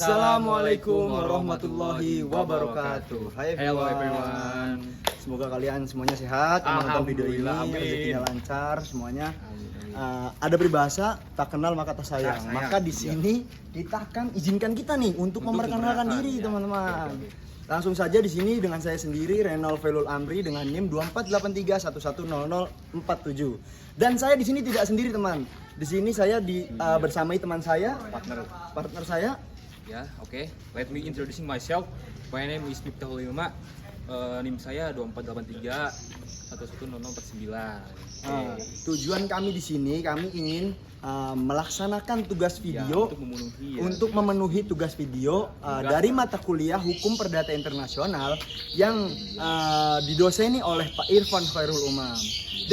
Assalamualaikum warahmatullahi wabarakatuh. Hai Hello everyone. everyone. Semoga kalian semuanya sehat, menonton video ini, Alhamdulillah, amin. rezekinya lancar semuanya. Ada peribahasa tak kenal maka tak sayang. Tak sayang, Maka di iya. sini kita akan izinkan kita nih untuk memperkenalkan diri, iya. teman-teman. Oke. Langsung saja di sini dengan saya sendiri Renol Velul Amri dengan NIM 2483110047. Dan saya di sini tidak sendiri, teman. Di sini saya bersamai teman saya, partner saya. Ya, oke. Let me introducing myself. My name is Miftahul Ilma. NIM saya 2483110049. Tujuan kami di sini, kami ingin melaksanakan tugas video untuk memenuhi tugas video dari mata kuliah Hukum Perdata Internasional yang didoseni oleh Pak Irfan Khairul Umam.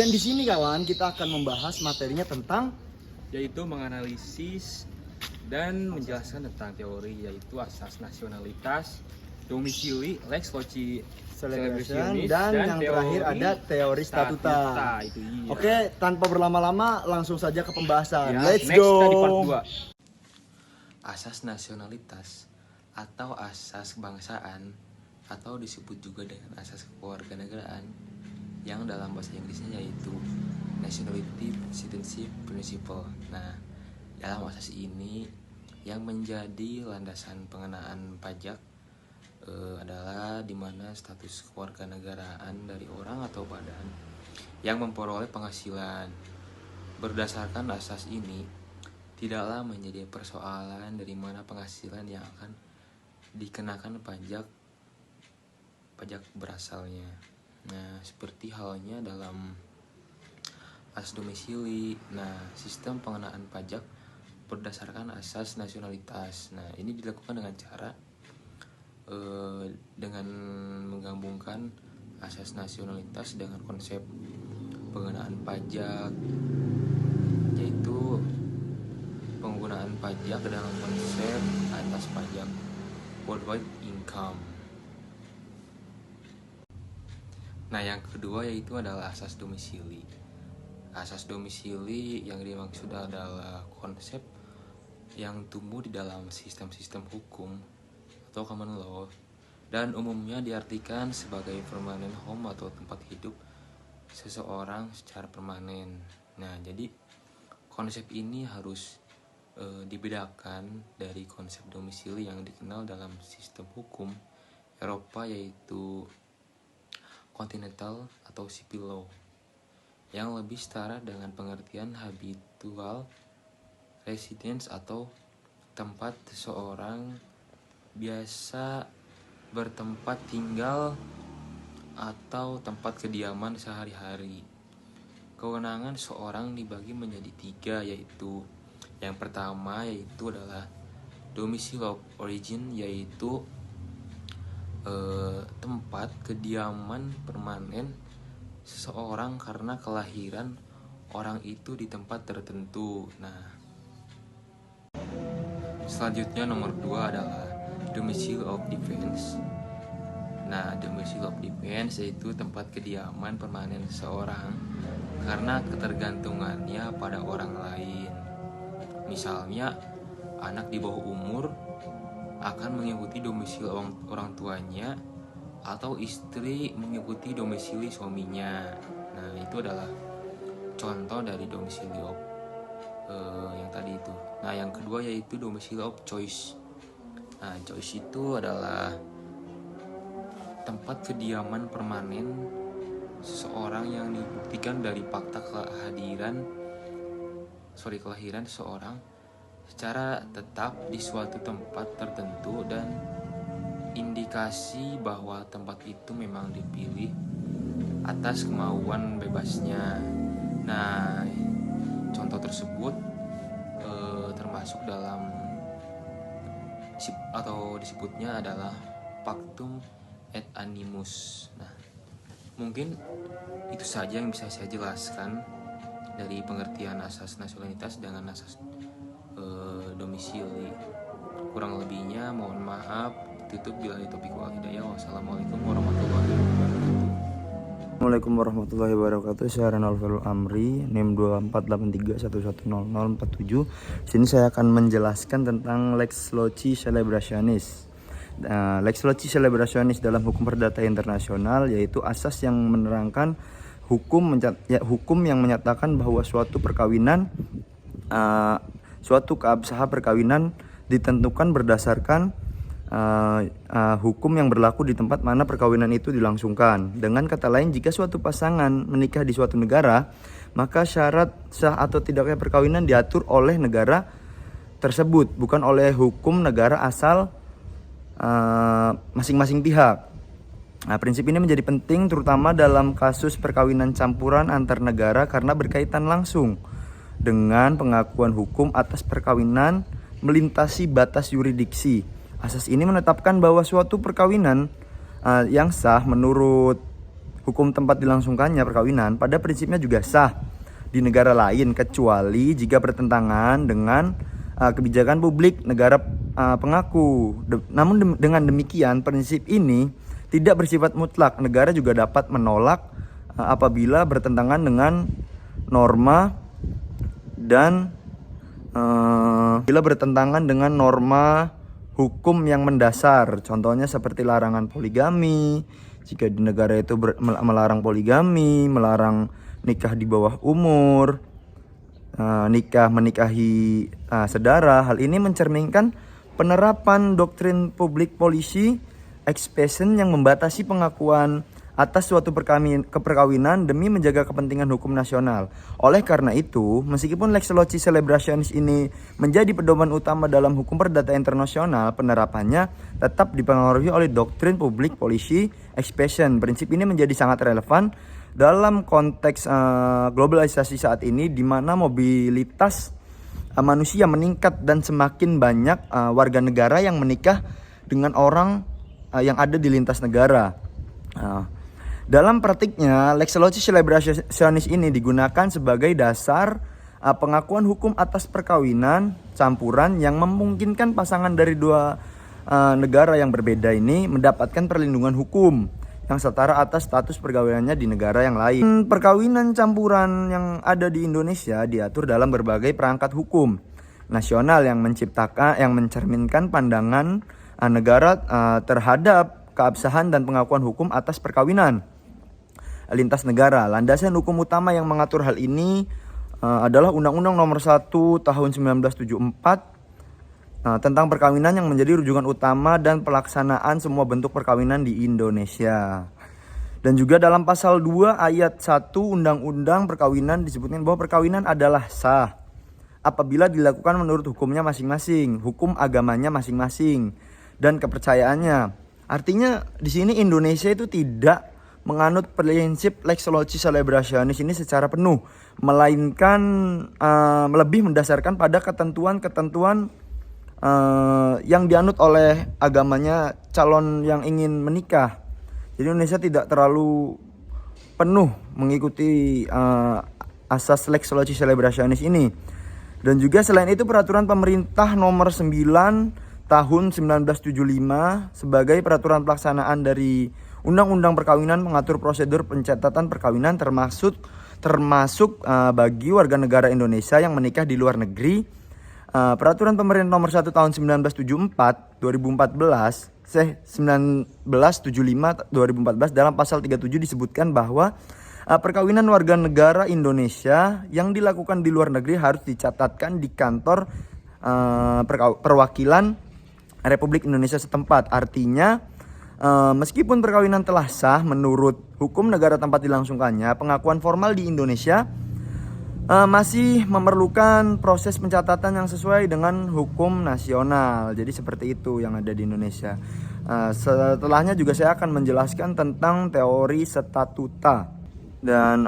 Dan di sini kawan, kita akan membahas materinya tentang yaitu menganalisis dan menjelaskan tentang teori yaitu asas nasionalitas, domisili, lex loci celebration dan yang terakhir ada teori statuta. Itu iya. Oke, tanpa berlama-lama langsung saja ke pembahasan. Ya, Let's next go. kita di part 2. Asas nasionalitas atau asas kebangsaan atau disebut juga dengan asas kewarganegaraan yang dalam bahasa Inggrisnya yaitu Nationality Citizenship Principle. Nah, dalam asas ini yang menjadi landasan pengenaan pajak adalah dimana status kewarganegaraan dari orang atau badan yang memperoleh penghasilan. Berdasarkan asas ini, tidaklah menjadi persoalan dari mana penghasilan yang akan dikenakan pajak berasalnya. Nah, seperti halnya dalam asas domisili. Nah, sistem pengenaan pajak berdasarkan asas nasionalitas. Nah, ini dilakukan dengan cara dengan menggabungkan asas nasionalitas dengan konsep pengenaan pajak, yaitu penggunaan pajak dengan konsep atas pajak worldwide income. Nah, yang kedua yaitu adalah asas domisili. Asas domisili yang dimaksud adalah konsep yang tumbuh di dalam sistem-sistem hukum atau common law dan umumnya diartikan sebagai permanent home atau tempat hidup seseorang secara permanen. Nah, jadi konsep ini harus dibedakan dari konsep domisili yang dikenal dalam sistem hukum Eropa yaitu continental atau civil law yang lebih setara dengan pengertian habitual residence atau tempat seseorang biasa bertempat tinggal atau tempat kediaman sehari-hari. Kewenangan seorang dibagi menjadi 3, yaitu yang pertama yaitu adalah domicile of origin, yaitu tempat kediaman permanen seseorang karena kelahiran orang itu di tempat tertentu. Nah, selanjutnya nomor 2 adalah domicile of defense. Nah, domicile of defense yaitu tempat kediaman permanen seseorang karena ketergantungannya pada orang lain. Misalnya, anak di bawah umur akan mengikuti domisili orang tuanya atau istri mengikuti domisili suaminya. Nah, itu adalah contoh dari domisili of yang tadi itu. Nah, yang kedua yaitu domisili of choice. Nah, choice itu adalah tempat kediaman permanen seseorang yang dibuktikan dari fakta kelahiran seseorang secara tetap di suatu tempat tertentu dan indikasi bahwa tempat itu memang dipilih atas kemauan bebasnya. Nah, contoh tersebut termasuk dalam atau disebutnya adalah pactum et animus. Nah, mungkin itu saja yang bisa saya jelaskan dari pengertian asas nasionalitas dengan asas domisili. Kurang lebihnya mohon maaf. Tutup bila taufiq wal hidayah. Wassalamualaikum warahmatullahi wabarakatuh. Assalamualaikum warahmatullahi wabarakatuh. Saya Renaldo Amri, NIM 2483110047. Sini saya akan menjelaskan tentang Lex Loci Celebrationis. Lex Loci Celebrationis dalam hukum perdata internasional yaitu asas yang menerangkan hukum yang menyatakan bahwa suatu perkawinan, suatu keabsahan perkawinan ditentukan berdasarkan hukum yang berlaku di tempat mana perkawinan itu dilangsungkan. Dengan kata lain, jika suatu pasangan menikah di suatu negara, maka syarat sah atau tidaknya perkawinan diatur oleh negara tersebut, bukan oleh hukum negara asal masing-masing pihak. Nah, prinsip ini menjadi penting terutama dalam kasus perkawinan campuran antar negara karena berkaitan langsung dengan pengakuan hukum atas perkawinan melintasi batas yurisdiksi. Asas ini menetapkan bahwa suatu perkawinan yang sah menurut hukum tempat dilangsungkannya perkawinan pada prinsipnya juga sah di negara lain kecuali jika bertentangan dengan kebijakan publik negara pengaku. Namun dengan demikian prinsip ini tidak bersifat mutlak. Negara juga dapat menolak apabila bertentangan dengan norma dan hukum yang mendasar, contohnya seperti larangan poligami. Jika di negara itu melarang poligami, melarang nikah di bawah umur, menikahi saudara, hal ini mencerminkan penerapan doktrin public policy expression yang membatasi pengakuan atas suatu perkawinan demi menjaga kepentingan hukum nasional. Oleh karena itu, meskipun Lex Loci Celebrationis ini menjadi pedoman utama dalam hukum perdata internasional, penerapannya tetap dipengaruhi oleh doktrin public policy expression. Prinsip ini menjadi sangat relevan dalam konteks globalisasi saat ini, di mana mobilitas manusia meningkat dan semakin banyak warga negara yang menikah dengan orang yang ada di lintas negara. Dalam praktiknya, Lex Loci Celebrationis ini digunakan sebagai dasar pengakuan hukum atas perkawinan campuran yang memungkinkan pasangan dari dua negara yang berbeda ini mendapatkan perlindungan hukum yang setara atas status perkawinannya di negara yang lain. Perkawinan campuran yang ada di Indonesia diatur dalam berbagai perangkat hukum nasional yang mencerminkan pandangan negara terhadap keabsahan dan pengakuan hukum atas perkawinan lintas negara. Landasan hukum utama yang mengatur hal ini adalah Undang-Undang Nomor 1 Tahun 1974 tentang perkawinan yang menjadi rujukan utama dan pelaksanaan semua bentuk perkawinan di Indonesia. Dan juga dalam pasal 2 ayat 1 Undang-Undang Perkawinan disebutkan bahwa perkawinan adalah sah apabila dilakukan menurut hukumnya masing-masing, hukum agamanya masing-masing, dan kepercayaannya. Artinya di sini Indonesia itu tidak menganut prinsip Lex Loci Celebrationis ini secara penuh, melainkan lebih mendasarkan pada ketentuan-ketentuan yang dianut oleh agamanya calon yang ingin menikah. Jadi Indonesia tidak terlalu penuh mengikuti asas Lex Loci Celebrationis ini. Dan juga selain itu peraturan pemerintah nomor 9 tahun 1975 sebagai peraturan pelaksanaan dari Undang-Undang Perkawinan mengatur prosedur pencatatan perkawinan termasuk bagi warga negara Indonesia yang menikah di luar negeri. Peraturan pemerintah nomor 1 tahun 1975 2014 dalam pasal 37 disebutkan bahwa perkawinan warga negara Indonesia yang dilakukan di luar negeri harus dicatatkan di kantor perwakilan Republik Indonesia setempat. Artinya meskipun perkawinan telah sah menurut hukum negara tempat dilangsungkannya, pengakuan formal di Indonesia masih memerlukan proses pencatatan yang sesuai dengan hukum nasional. Jadi seperti itu yang ada di Indonesia. Setelahnya juga saya akan menjelaskan tentang teori statuta. Dan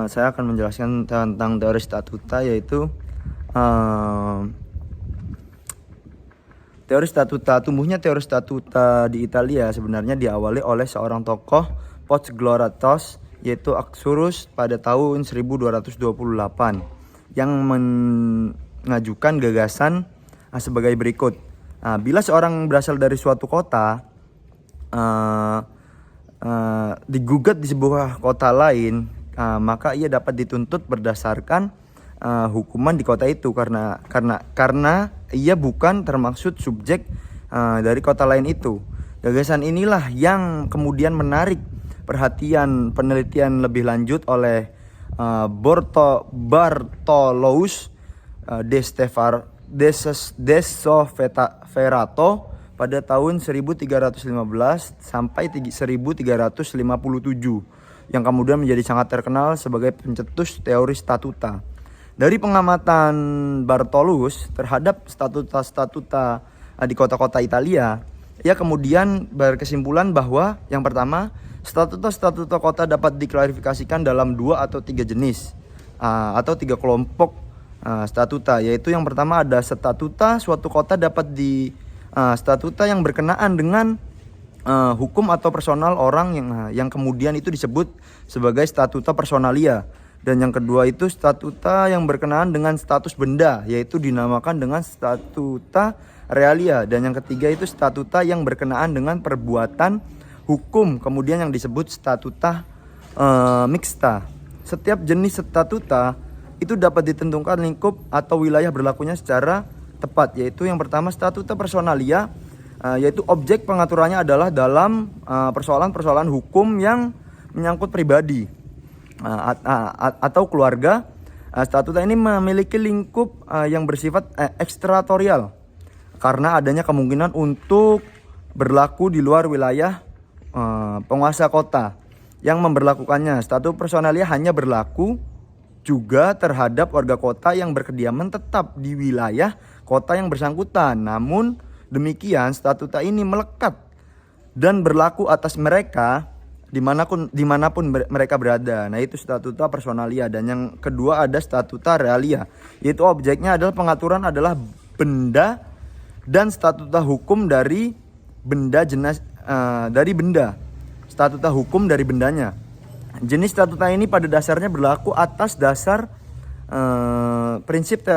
saya akan menjelaskan tentang teori statuta, yaitu teori statuta. Tumbuhnya teori statuta di Italia sebenarnya diawali oleh seorang tokoh post-gloriatos, yaitu Axurus pada tahun 1228 yang mengajukan gagasan sebagai berikut. Bila seorang berasal dari suatu kota, digugat di sebuah kota lain, maka ia dapat dituntut berdasarkan hukuman di kota itu karena ia bukan termaksud subjek dari kota lain itu. Gagasan inilah yang kemudian menarik perhatian penelitian lebih lanjut oleh Bartolomeu de Soverato pada tahun 1315 sampai 1357 yang kemudian menjadi sangat terkenal sebagai pencetus teori statuta. Dari pengamatan Bartolus terhadap statuta-statuta di kota-kota Italia, ia kemudian berkesimpulan bahwa yang pertama, statuta-statuta kota dapat diklarifikasikan dalam 2 atau 3 jenis atau 3 kelompok statuta, yaitu yang pertama ada statuta suatu kota dapat statuta yang berkenaan dengan hukum atau personal orang yang kemudian itu disebut sebagai statuta personalia. Dan yang kedua itu statuta yang berkenaan dengan status benda, yaitu dinamakan dengan statuta realia. Dan yang ketiga itu statuta yang berkenaan dengan perbuatan hukum, kemudian yang disebut statuta mixta. Setiap jenis statuta itu dapat ditentukan lingkup atau wilayah berlakunya secara tepat, yaitu yang pertama statuta personalia, yaitu objek pengaturannya adalah dalam persoalan-persoalan hukum yang menyangkut pribadi atau keluarga. Statuta ini memiliki lingkup yang bersifat ekstratorial karena adanya kemungkinan untuk berlaku di luar wilayah penguasa kota yang memberlakukannya. Status personalia hanya berlaku juga terhadap warga kota yang berkediaman tetap di wilayah kota yang bersangkutan. Namun demikian statuta ini melekat dan berlaku atas mereka dimanapun mereka berada. Nah, itu statuta personalia. Dan yang kedua ada statuta realia, yaitu objeknya adalah pengaturan adalah benda dan statuta hukum dari benda statuta hukum dari bendanya. Jenis statuta ini pada dasarnya berlaku atas dasar prinsip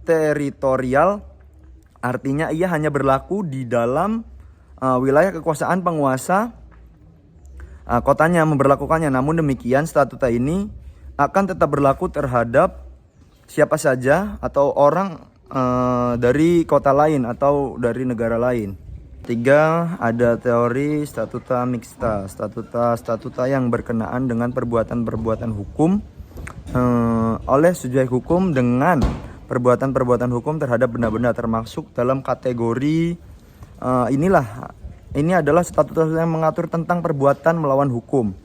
teritorial, artinya ia hanya berlaku di dalam wilayah kekuasaan penguasa kotanya memberlakukannya. Namun demikian statuta ini akan tetap berlaku terhadap siapa saja atau orang dari kota lain atau dari negara lain. 3. Ada teori statuta mixta, statuta yang berkenaan dengan perbuatan-perbuatan hukum oleh subjek hukum dengan perbuatan-perbuatan hukum terhadap benda-benda termasuk dalam kategori ini adalah statuta yang mengatur tentang perbuatan melawan hukum.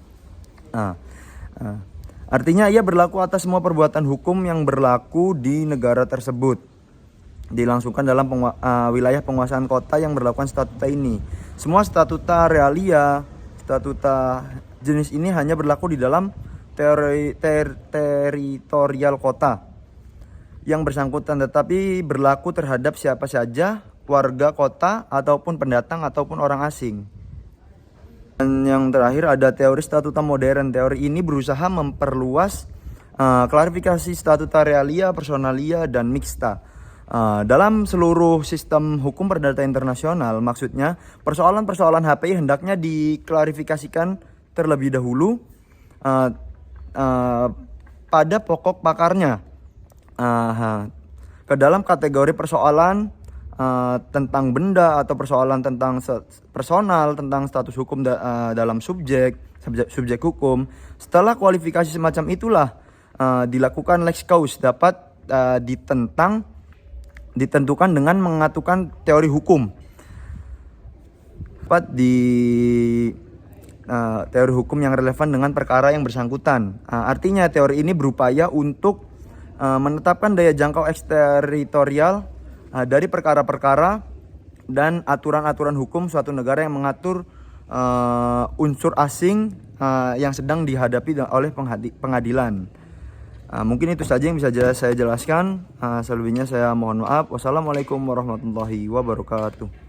Artinya ia berlaku atas semua perbuatan hukum yang berlaku di negara tersebut, dilangsungkan dalam wilayah penguasaan kota yang berlakukan statuta ini. Semua statuta realia, statuta jenis ini hanya berlaku di dalam teritorial kota yang bersangkutan, tetapi berlaku terhadap siapa saja, warga kota ataupun pendatang ataupun orang asing. Dan yang terakhir ada teori statuta modern. Teori ini berusaha memperluas klarifikasi statuta realia, personalia, dan mixta dalam seluruh sistem hukum perdata internasional. Maksudnya persoalan-persoalan HPI hendaknya diklarifikasikan terlebih dahulu pada pokok pakarnya ke dalam kategori persoalan tentang benda atau persoalan tentang personal, tentang status hukum dalam subjek hukum. Setelah kualifikasi semacam itulah dilakukan lex causa dapat ditentukan dengan mengaturkan teori hukum dapat di teori hukum yang relevan dengan perkara yang bersangkutan. Artinya teori ini berupaya untuk menetapkan daya jangkau eksteritorial dari perkara-perkara dan aturan-aturan hukum suatu negara yang mengatur unsur asing yang sedang dihadapi oleh pengadilan. Mungkin itu saja yang bisa saya jelaskan. Selebihnya saya mohon maaf. Wassalamualaikum warahmatullahi wabarakatuh.